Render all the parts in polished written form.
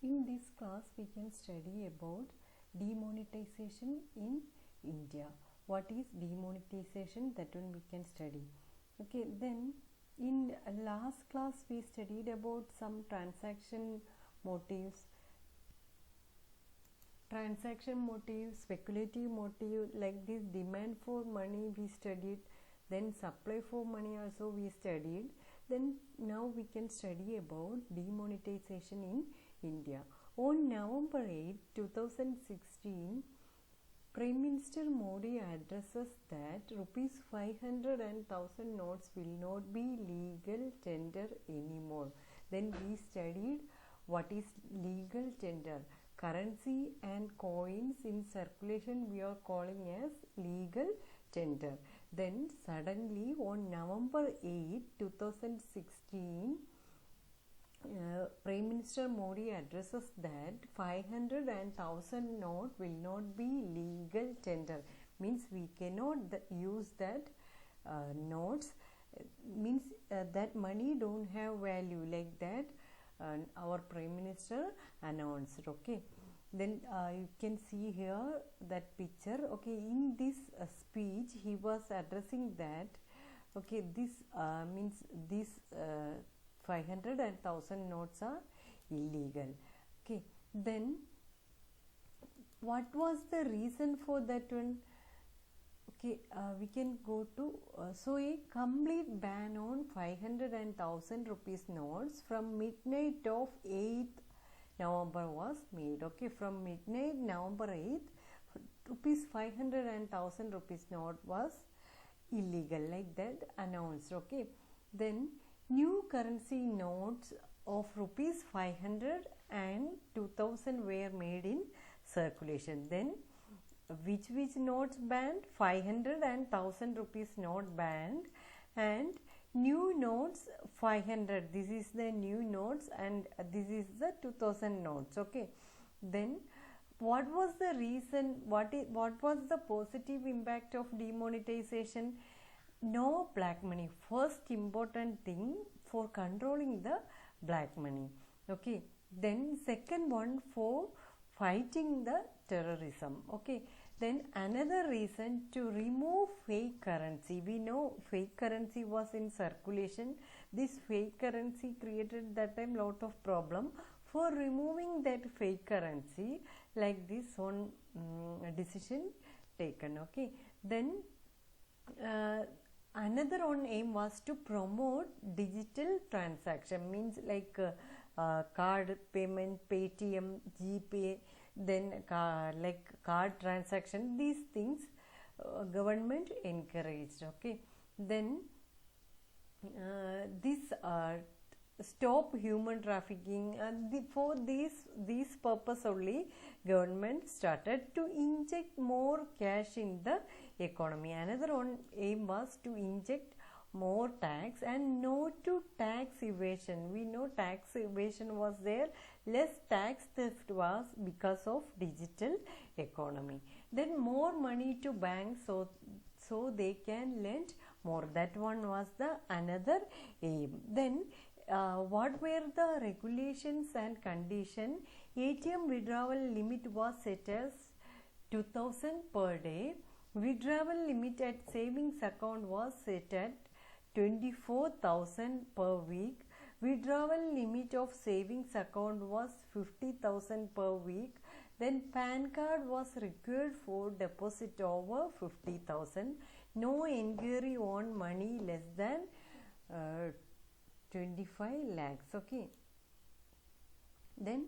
In this class we can study about demonetization in India. What is demonetization? That one we can study. Okay, then in last class we studied about some transaction motives, speculative motive, like this demand for money we studied, then supply for money also we studied. Then now we can study about demonetization in India. On November 8, 2016, Prime Minister Modi addresses that rupees 500 and 1000 notes will not be legal tender anymore. Then we studied what is legal tender. Currency and coins in circulation we are calling as legal tender. Then suddenly on November 8, 2016, Prime Minister Modi addresses that 500 and 1000 note will not be legal tender. Means we cannot use that notes. Means that money don't have value, like that our Prime Minister announced. Okay, then you can see here that picture. Okay, in this speech he was addressing that, okay, this means this 500 and 1000 notes are illegal. Okay, then what was the reason for that one? Okay, we can go to so a complete ban on 500 and 1000 rupees notes from midnight of 8th November was made. Okay, from midnight November 8th, rupees 500 and 1000 rupees note was illegal, like that announced. Okay, then new currency notes of rupees 500 and 2000 were made in circulation. Then which notes banned? 500 and 1000 rupees note banned, and new notes 500, this is the new notes, and this is the 2000 notes. Okay, then what was the reason? What was the positive impact of demonetization? No black money. First important thing for controlling the black money. Okay, then second one for fighting the terrorism. Okay, then another reason to remove fake currency. We know fake currency was in circulation. This fake currency created that time lot of problem. For removing that fake currency, like this one decision taken. Okay, then another one aim was to promote digital transaction, means like card payment, Paytm, GPay, then like card transaction, these things government encouraged. Okay, then this stop human trafficking, and for these purpose only government started to inject more cash in the economy. Another one aim was to inject more tax and no to tax evasion. We know tax evasion was there, less tax theft was because of digital economy. Then more money to banks, so they can lend more. That one was the another aim. Then what were the regulations and condition? ATM withdrawal limit was set as 2000 per day. Withdrawal limit at savings account was set at 24,000 per week. Withdrawal limit of savings account was 50,000 per week. Then PAN card was required for deposit over 50,000. No inquiry on money less than 25 lakhs. Okay, then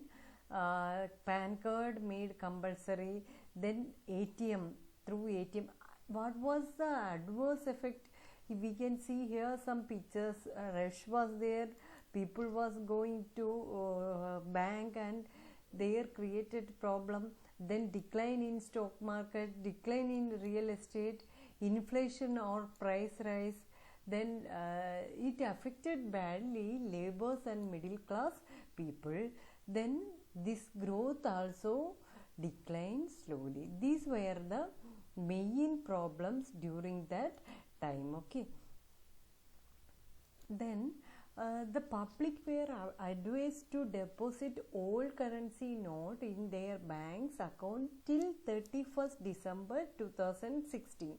PAN card made compulsory. Then ATM, through ATM, what was the adverse effect? We can see here some pictures. Rush was there, people was going to bank, and there created problem. Then decline in stock market, decline in real estate, inflation or price rise. Then it affected badly laborers and middle class people. Then this growth also declined slowly. These were the main problems during that time. Okay, then The public were advised to deposit all currency note in their bank's account till 31st December 2016.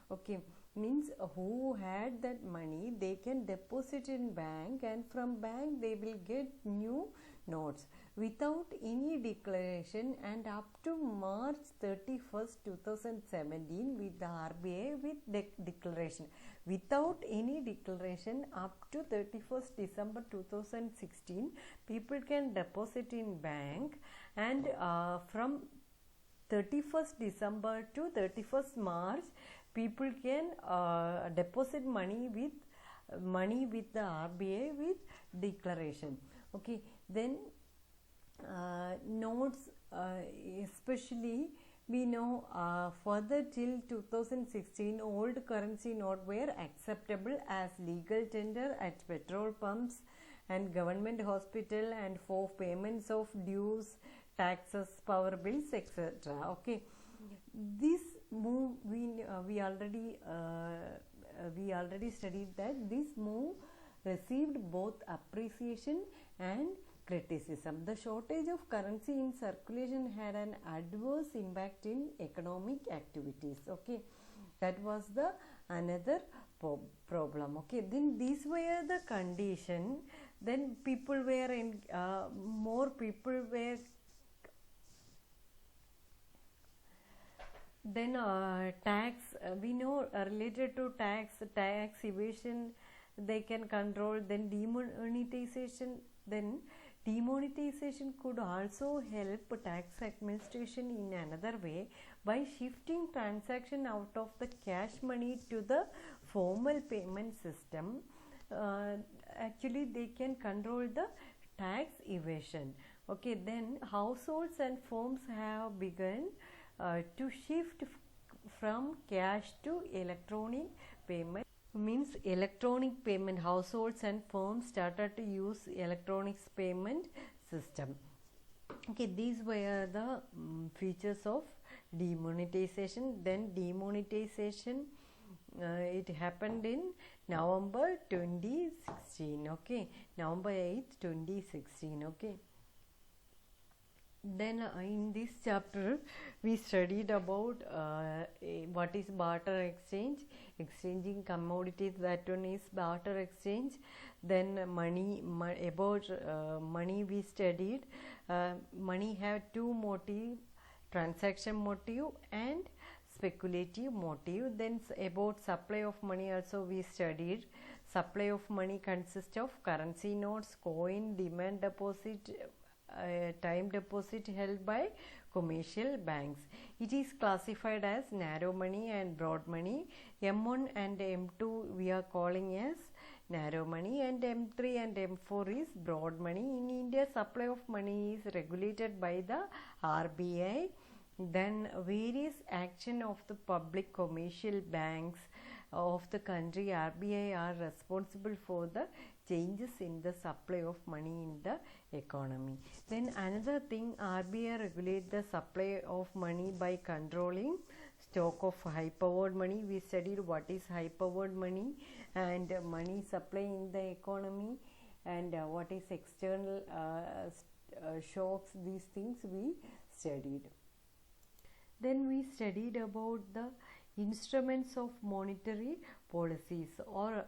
Okay, means who had that money, they can deposit in bank, and from bank they will get new notes without any declaration, and up to March 31st 2017 with the RBI with declaration. Without any declaration, up to 31st December 2016 people can deposit in bank, and from 31st December to 31st March people can deposit money with the RBI with declaration. Okay, then notes, especially we know further till 2016 old currency note were acceptable as legal tender at petrol pumps and government hospital and for payments of dues, taxes, power bills, etc. Okay, this move we already studied that this move received both appreciation and criticism. The shortage of currency in circulation had an adverse impact in economic activities. Okay, that was the another problem. Okay, then these were the condition. Then people were in more people were. Then tax, we know related to tax evasion they can control. Then demonetization. Then demonetization could also help tax administration in another way by shifting transaction out of the cash money to the formal payment system. Actually they can control the tax evasion. Okay, then households and firms have begun to shift from cash to electronic payment. Means electronic payment. Households and firms started to use electronic payment system. Okay, these were the features of demonetization. Then demonetization it happened in November 2016. Okay, November 8th 2016. Okay, then in this chapter we studied about what is barter exchange, exchanging commodities. That one is barter exchange. Then money, about money we studied. Money have two motive: transaction motive and speculative motive. Then about supply of money also we studied. Supply of money consists of currency notes, coin, demand deposit, time deposit held by commercial banks. It is classified as narrow money and broad money. M1 and M2 we are calling as narrow money, and M3 and M4 is broad money. In India, supply of money is regulated by the RBI. Then various action of the public commercial banks of the country, RBI, are responsible for the changes in the supply of money in the economy. Then another thing, RBI regulate the supply of money by controlling stock of high powered money. We studied what is high powered money and money supply in the economy, and what is external shocks. These things we studied. Then we studied about the instruments of monetary policies or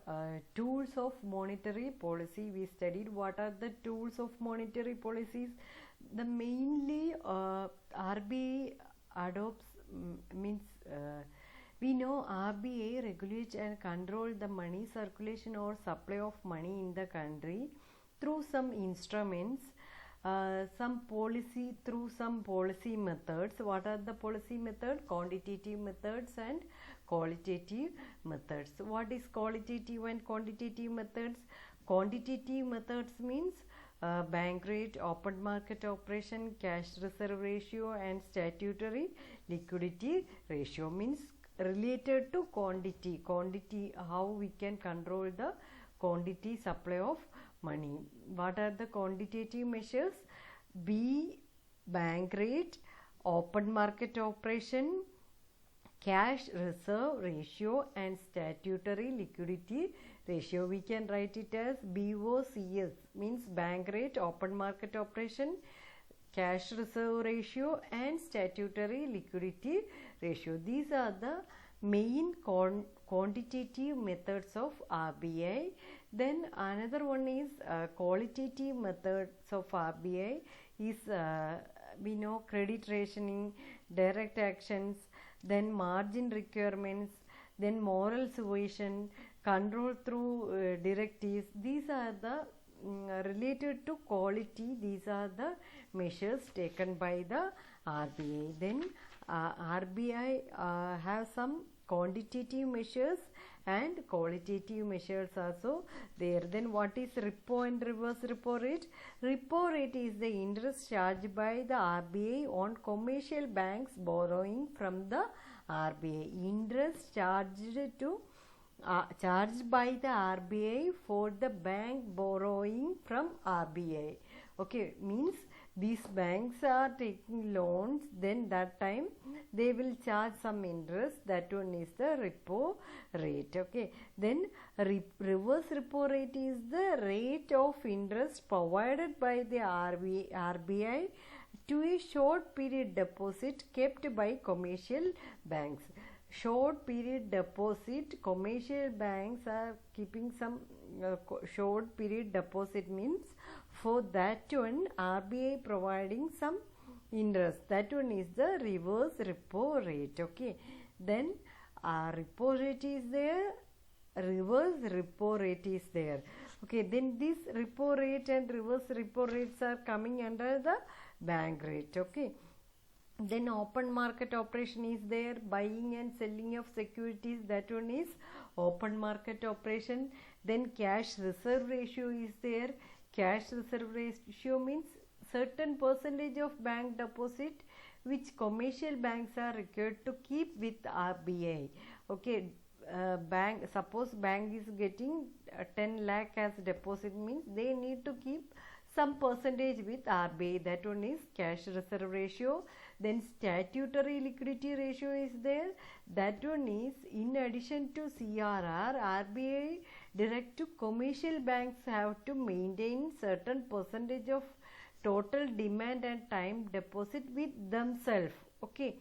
tools of monetary policy. We studied what are the tools of monetary policies. The mainly RBI adopts means we know RBI regulates and control the money circulation or supply of money in the country through some instruments. Some policy through some policy methods. What are the policy methods? Quantitative methods and qualitative methods. What is qualitative and quantitative methods? Quantitative methods means bank rate, open market operation, cash reserve ratio, and statutory liquidity ratio. Means related to quantity. Quantity, how we can control the quantity supply of money. What are the quantitative measures? B, bank rate, open market operation, cash reserve ratio, and statutory liquidity ratio. We can write it as BOCS, means bank rate, open market operation, cash reserve ratio, and statutory liquidity ratio. These are the main quantitative methods of RBI. Then another one is qualitative methods of RBI is we know credit rationing, direct actions, then margin requirements, then moral suasion, control through directives. These are the related to quality. These are the measures taken by the RBI. Then RBI have some quantitative measures and qualitative measures also there. Then what is repo and reverse repo rate? Repo rate is the interest charged by the RBI on commercial banks borrowing from the RBI. Interest charged by the RBI for the bank borrowing from RBI. Okay, means these banks are taking loans, then that time they will charge some interest. That one is the repo rate. Okay, then reverse repo rate is the rate of interest provided by the RBI to a short period deposit kept by commercial banks. Short period deposit, commercial banks are keeping some short period deposit, means for that one RBI providing some interest. That one is the reverse repo rate. Okay, then repo rate is there, reverse repo rate is there. Okay, then this repo rate and reverse repo rates are coming under the bank rate. Okay, then open market operation is there, buying and selling of securities. That one is open market operation. Then cash reserve ratio is there. Cash reserve ratio means certain percentage of bank deposit which commercial banks are required to keep with RBI. Okay, suppose bank is getting 10 lakh as deposit, means they need to keep some percentage with RBI. That one is cash reserve ratio. Then statutory liquidity ratio is there. That one is in addition to CRR, RBI direct to commercial banks have to maintain certain percentage of total demand and time deposit with themselves. Okay,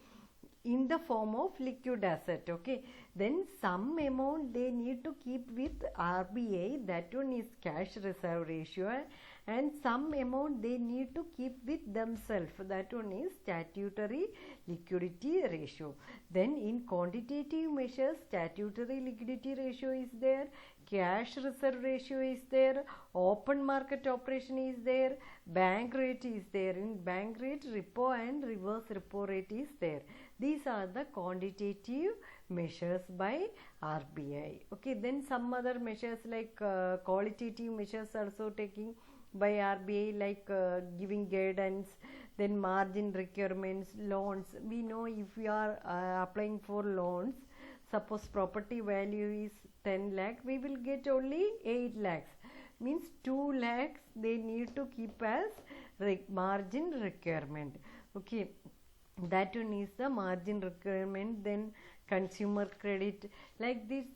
in the form of liquid asset. Okay, then some amount they need to keep with RBI. That one is cash reserve ratio, and some amount they need to keep with themselves. That one is statutory liquidity ratio. Then in quantitative measures, statutory liquidity ratio is there, cash reserve ratio is there, open market operation is there, bank rate is there. In bank rate, repo and reverse repo rate is there. These are the quantitative measures by RBI. Okay, then some other measures like qualitative measures also taking by RBI, like giving guidance, then margin requirements, loans. We know if we are applying for loans, suppose property value is 10 lakh, we will get only 8 lakhs. Means 2 lakhs they need to keep as margin requirement. Okay, that one is the margin requirement. Then consumer credit, like this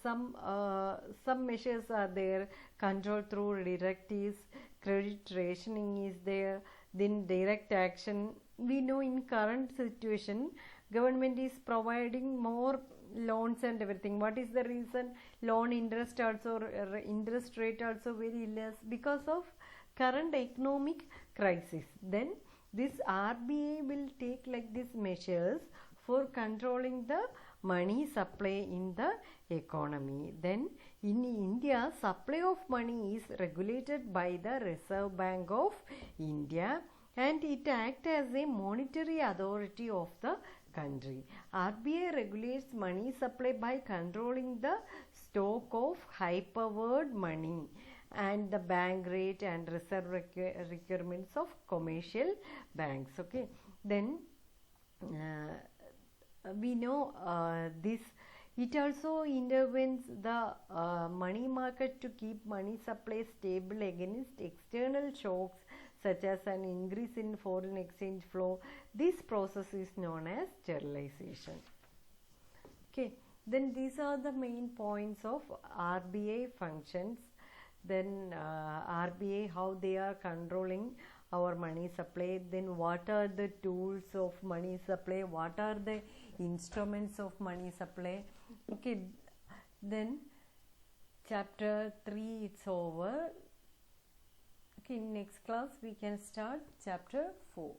some measures are there. Control through directives, credit rationing is there, then direct action. We know in current situation government is providing more loans and everything. What is the reason? Loan interest also, interest rate also very less because of current economic crisis. Then this RBI will take like these measures for controlling the money supply in the economy. Then in India, supply of money is regulated by the Reserve Bank of India, and it acts as a monetary authority of the country. RBI regulates money supply by controlling the stock of high-powered money and the bank rate and reserve requirements of commercial banks. Okay, then we know this. It also intervenes the money market to keep money supply stable against external shocks such as an increase in foreign exchange flow. This process is known as sterilization. Okay, Then these are the main points of RBI functions. Then RBI, how they are controlling our money supply. Then what are the tools of money supply, what are the instruments of money supply. Okay, then chapter 3 it's over. Okay, next class we can start chapter 4.